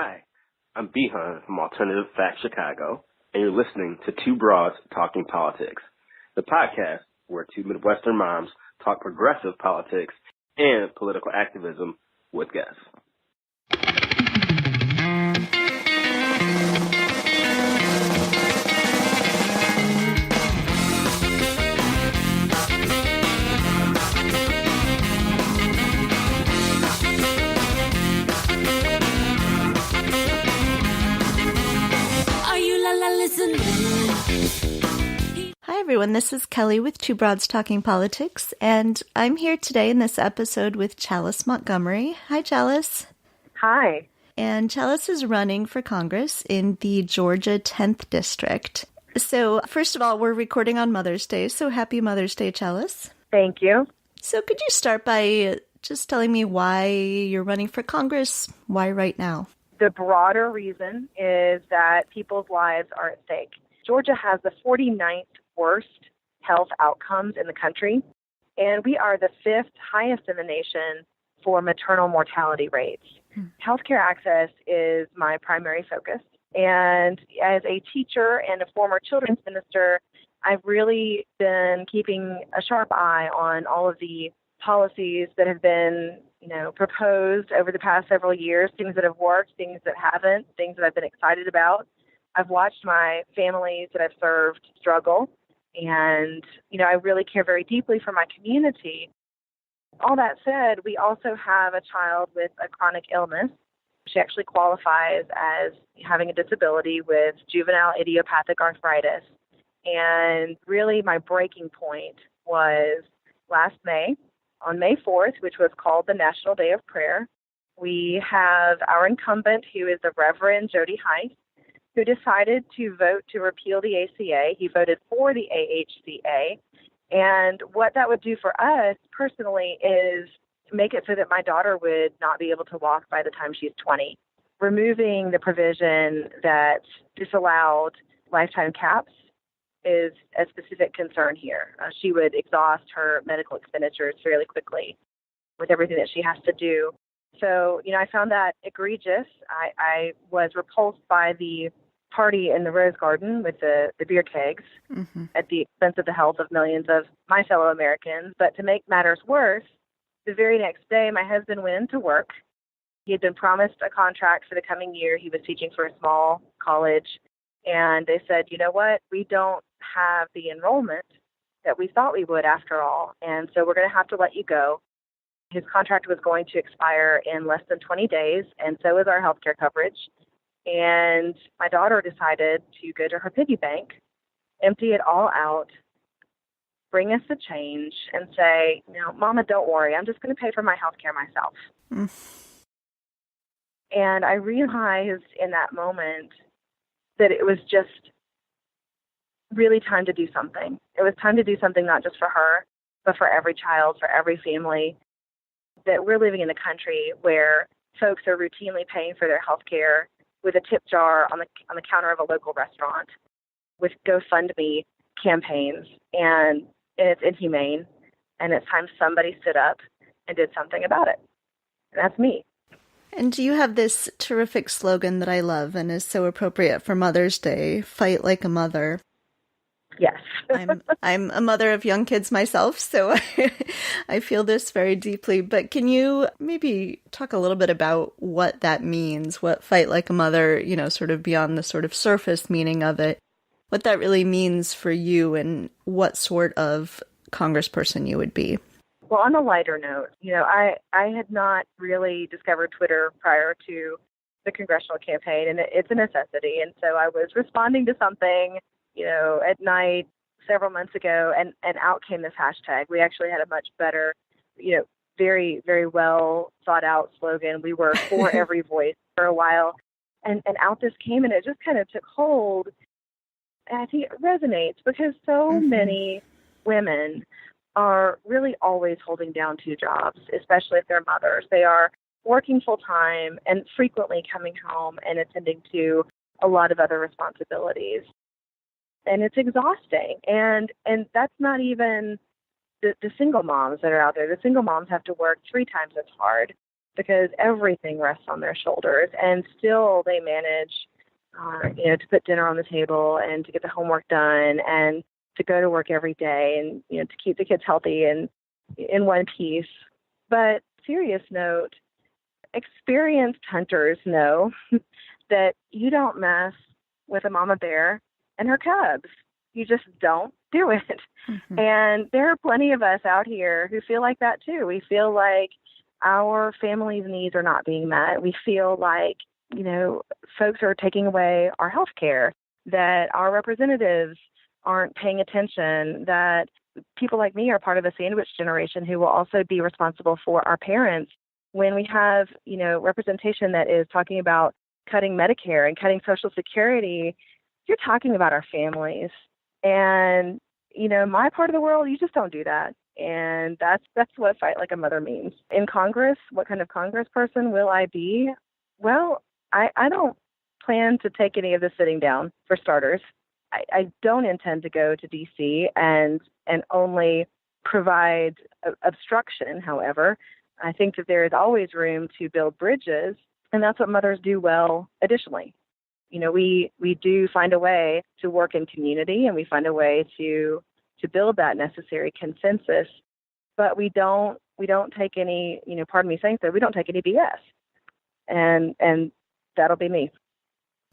Hi, I'm Bihan from Alternative Facts Chicago, and you're listening to Two Broads Talking Politics, the podcast where two Midwestern moms talk progressive politics and political activism with guests. Hi everyone, this is Kelly with Two Broads Talking Politics, and I'm here today in this episode with Chalis Montgomery. Hi, Chalis. Hi. And Chalis is running for Congress in the Georgia 10th District. So, first of all, we're recording on Mother's Day, so happy Mother's Day, Chalis. Thank you. So, could you start by just telling me why you're running for Congress? Why right now? The broader reason is that people's lives are at stake. Georgia has the 49th worst health outcomes in the country, and we are the 5th highest in the nation for maternal mortality rates. Healthcare access is my primary focus, and as a teacher and a former children's minister, I've really been keeping a sharp eye on all of the policies that have been proposed over the past several years, things that have worked, things that haven't, things that I've been excited about. I've watched my families that I've served struggle, and, I really care very deeply for my community. All that said, we also have a child with a chronic illness. She actually qualifies as having a disability with juvenile idiopathic arthritis. And really my breaking point was last May, on May 4th, which was called the National Day of Prayer. We have our incumbent, who is the Reverend Jody Heiss, who decided to vote to repeal the ACA. He voted for the AHCA. And what that would do for us personally is make it so that my daughter would not be able to walk by the time she's 20. Removing the provision that disallowed lifetime caps is a specific concern here. She would exhaust her medical expenditures fairly quickly with everything that she has to do. So, I found that egregious. I was repulsed by the party in the Rose Garden with the beer kegs at the expense of the health of millions of my fellow Americans. But to make matters worse, the very next day, my husband went into work. He had been promised a contract for the coming year. He was teaching for a small college. And they said, you know what, we don't have the enrollment that we thought we would after all. And so we're going to have to let you go. His contract was going to expire in less than 20 days, and so is our health care coverage. And my daughter decided to go to her piggy bank, empty it all out, bring us the change, and say, Mama, don't worry. I'm just going to pay for my health care myself. And I realized in that moment that it was just really time to do something. It was time to do something not just for her, but for every child, for every family. That we're living in a country where folks are routinely paying for their health care with a tip jar on the counter of a local restaurant, with GoFundMe campaigns, and it's inhumane, and it's time somebody stood up and did something about it. And that's me. And you have this terrific slogan that I love and is so appropriate for Mother's Day, fight like a mother. Yes. I'm a mother of young kids myself, so I feel this very deeply. But can you maybe talk a little bit about what that means, what fight like a mother, sort of beyond the sort of surface meaning of it, what that really means for you and what sort of congressperson you would be? Well, on a lighter note, I had not really discovered Twitter prior to the congressional campaign, and it's a necessity. And so I was responding to something at night several months ago, and out came this hashtag. We actually had a much better, very, very well thought out slogan. We were for every voice for a while, and out this came, and it just kind of took hold. And I think it resonates because so many women are really always holding down two jobs, especially if they're mothers. They are working full time and frequently coming home and attending to a lot of other responsibilities. And it's exhausting. And that's not even the single moms that are out there. The single moms have to work 3 times as hard. because everything rests on their shoulders, and still they manage, to put dinner on the table and to get the homework done and to go to work every day and, to keep the kids healthy and in one piece. But serious note, experienced hunters know that you don't mess with a mama bear and her cubs. You just don't do it. Mm-hmm. And there are plenty of us out here who feel like that too. We feel like our family's needs are not being met. We feel like, folks are taking away our health care, that our representatives aren't paying attention, that people like me are part of a sandwich generation who will also be responsible for our parents. When we have, representation that is talking about cutting Medicare and cutting Social Security, you're talking about our families. And, my part of the world, you just don't do that. And that's what Fight Like a Mother means. In Congress, what kind of congressperson will I be? Well, I don't plan to take any of the sitting down, for starters. I don't intend to go to D.C. and only provide obstruction, however. I think that there is always room to build bridges, and that's what mothers do well additionally. We do find a way to work in community, and we find a way to build that necessary consensus, but we don't take any, pardon me saying so, we don't take any BS. And that'll be me.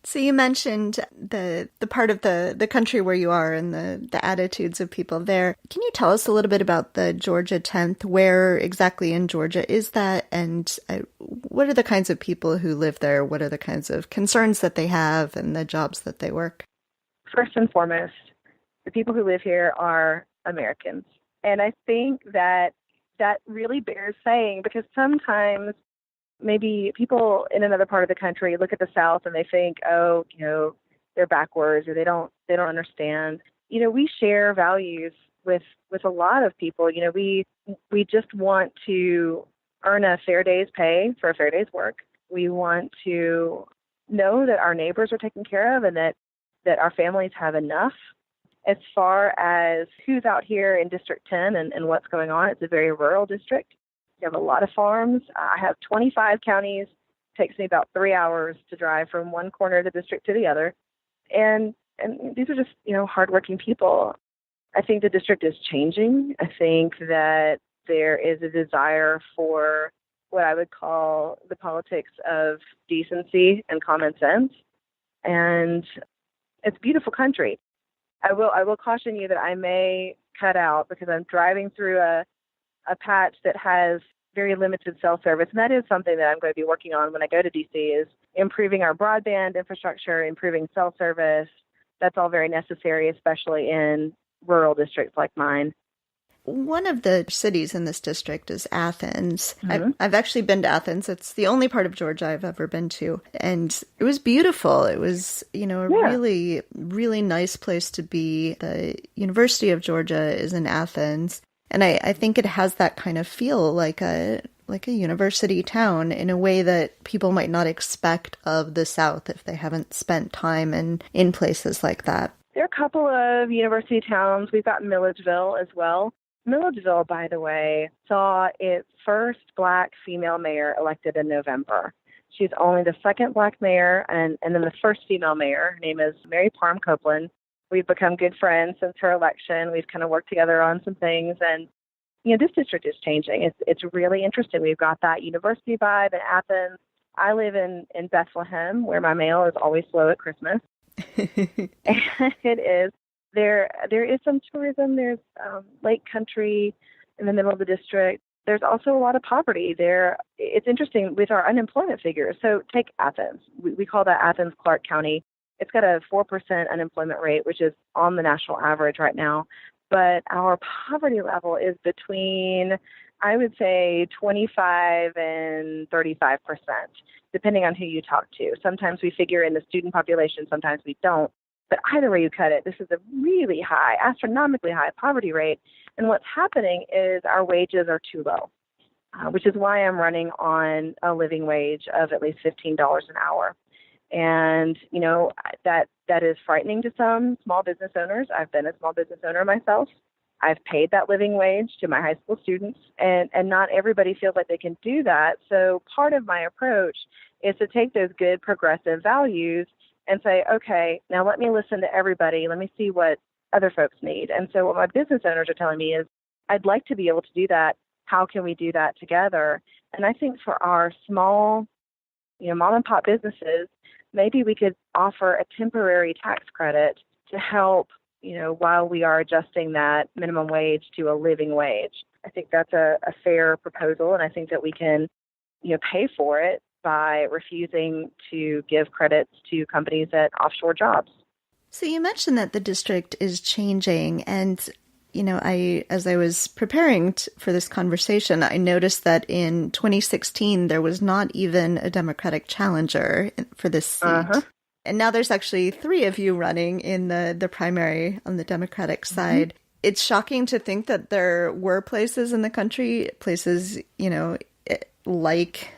So you mentioned the part of the country where you are and the attitudes of people there. Can you tell us a little bit about the Georgia 10th? Where exactly in Georgia is that? And what are the kinds of people who live there? What are the kinds of concerns that they have and the jobs that they work? First and foremost, the people who live here are Americans. And I think that really bears saying, because sometimes maybe people in another part of the country look at the South and they think, they're backwards or they don't understand. We share values with a lot of people. We just want to earn a fair day's pay for a fair day's work. We want to know that our neighbors are taken care of and that our families have enough. As far as who's out here in District 10 and what's going on, it's a very rural district. We have a lot of farms. I have 25 counties. It takes me about 3 hours to drive from one corner of the district to the other. And these are just, hardworking people. I think the district is changing. I think that there is a desire for what I would call the politics of decency and common sense. And it's a beautiful country. I will caution you that I may cut out because I'm driving through a patch that has very limited cell service. And that is something that I'm going to be working on when I go to DC, is improving our broadband infrastructure, improving cell service. That's all very necessary, especially in rural districts like mine. One of the cities in this district is Athens. Mm-hmm. I've actually been to Athens. It's the only part of Georgia I've ever been to. And it was beautiful. It was, really, really nice place to be. The University of Georgia is in Athens. And I think it has that kind of feel like a university town in a way that people might not expect of the South if they haven't spent time in places like that. There are a couple of university towns. We've got Milledgeville as well. Milledgeville, by the way, saw its first Black female mayor elected in November. She's only the second Black mayor and then the first female mayor. Her name is Mary Parham Copeland. We've become good friends since her election. We've kind of worked together on some things. And, this district is changing. It's really interesting. We've got that university vibe in Athens. I live in Bethlehem, where my mail is always slow at Christmas. And it is. There is some tourism. There's lake country in the middle of the district. There's also a lot of poverty there. It's interesting with our unemployment figures. So take Athens. We call that Athens Clark County. It's got a 4% unemployment rate, which is on the national average right now. But our poverty level is between, I would say, 25 and 35%, depending on who you talk to. Sometimes we figure in the student population, sometimes we don't. But either way you cut it, this is a really high, astronomically high poverty rate. And what's happening is our wages are too low, which is why I'm running on a living wage of at least $15 an hour. And, that is frightening to some small business owners. I've been a small business owner myself. I've paid that living wage to my high school students, and not everybody feels like they can do that. So part of my approach is to take those good progressive values and say, okay, now let me listen to everybody. Let me see what other folks need. And so what my business owners are telling me is, I'd like to be able to do that. How can we do that together? And I think for our small, mom and pop businesses, maybe we could offer a temporary tax credit to help, while we are adjusting that minimum wage to a living wage. I think that's a fair proposal, and I think that we can, pay for it by refusing to give credits to companies that offshore jobs. So you mentioned that the district is changing, and as I was preparing for this conversation, I noticed that in 2016 there was not even a Democratic challenger for this seat. Uh-huh. And now there's actually 3 of you running in the primary on the Democratic side. Mm-hmm. It's shocking to think that there were places in the country, like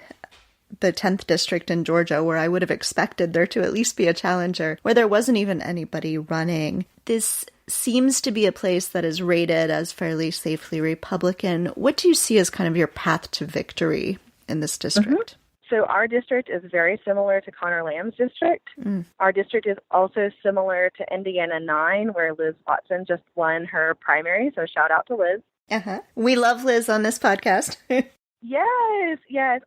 the 10th district in Georgia, where I would have expected there to at least be a challenger, where there wasn't even anybody running. This seems to be a place that is rated as fairly safely Republican. What do you see as kind of your path to victory in this district? Mm-hmm. So our district is very similar to Connor Lamb's district. Mm. Our district is also similar to Indiana 9, where Liz Watson just won her primary. So shout out to Liz. Uh-huh. We love Liz on this podcast. Yes.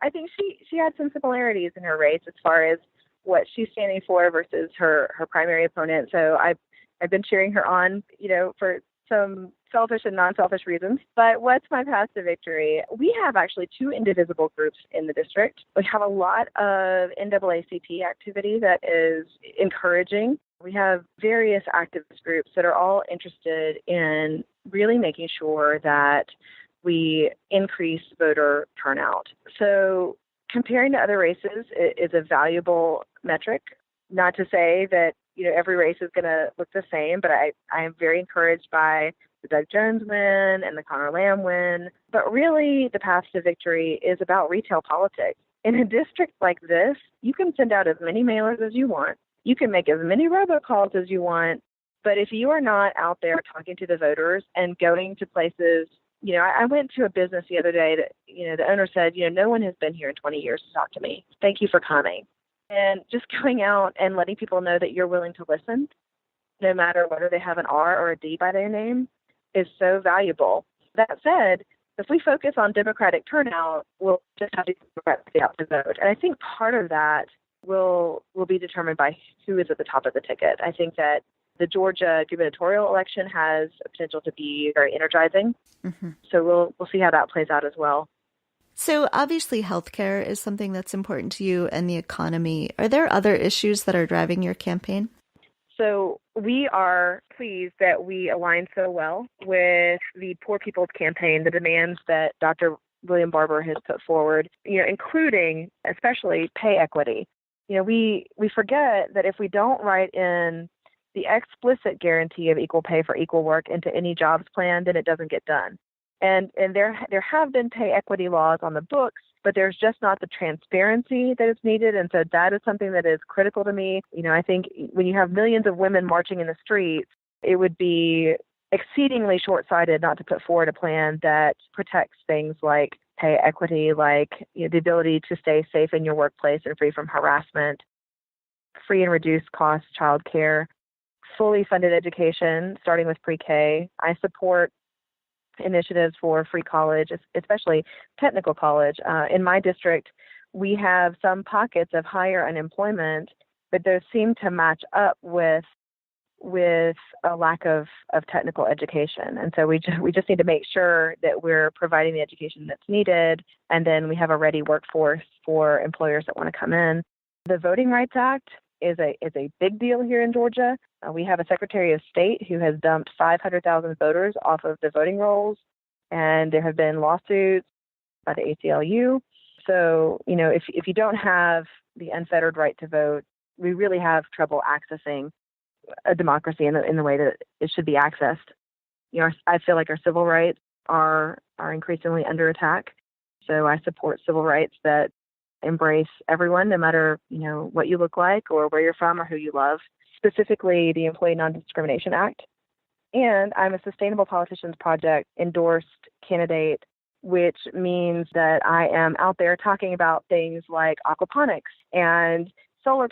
I think she had some similarities in her race as far as what she's standing for versus her primary opponent. So I've been cheering her on, for some selfish and non-selfish reasons. But what's my path to victory? We have actually 2 indivisible groups in the district. We have a lot of NAACP activity that is encouraging. We have various activist groups that are all interested in really making sure that we increase voter turnout. So comparing to other races is a valuable metric. Not to say that every race is going to look the same, but I am very encouraged by the Doug Jones win and the Connor Lamb win. But really, the path to victory is about retail politics. In a district like this, you can send out as many mailers as you want. You can make as many robocalls as you want. But if you are not out there talking to the voters and going to places, I went to a business the other day that, the owner said, no one has been here in 20 years to talk to me. Thank you for coming. And just going out and letting people know that you're willing to listen, no matter whether they have an R or a D by their name, is so valuable. That said, if we focus on Democratic turnout, we'll just have to get out to vote. And I think part of that will be determined by who is at the top of the ticket. I think that the Georgia gubernatorial election has a potential to be very energizing. Mm-hmm. So we'll see how that plays out as well. So obviously healthcare is something that's important to you, and the economy. Are there other issues that are driving your campaign? So we are pleased that we align so well with the Poor People's Campaign, the demands that Dr. William Barber has put forward, including especially pay equity. We forget that if we don't write in the explicit guarantee of equal pay for equal work into any jobs plan, then it doesn't get done. And there have been pay equity laws on the books, but there's just not the transparency that is needed. And so that is something that is critical to me. I think when you have millions of women marching in the streets, it would be exceedingly short-sighted not to put forward a plan that protects things like pay equity, like the ability to stay safe in your workplace and free from harassment, free and reduced cost childcare, fully funded education, starting with pre-K. I support initiatives for free college, especially technical college. In my district, we have some pockets of higher unemployment, but those seem to match up with a lack of technical education. And so we just need to make sure that we're providing the education that's needed, and then we have a ready workforce for employers that want to come in. The Voting Rights Act is a big deal here in Georgia. We have a Secretary of State who has dumped 500,000 voters off of the voting rolls, and there have been lawsuits by the ACLU. So, if you don't have the unfettered right to vote, we really have trouble accessing a democracy in the way that it should be accessed. I feel like our civil rights are increasingly under attack. So I support civil rights that embrace everyone, no matter, what you look like or where you're from or who you love. Specifically, the Employee Non-Discrimination Act And I'm a Sustainable Politicians Project endorsed candidate, which means that I am out there talking about things like aquaponics and solar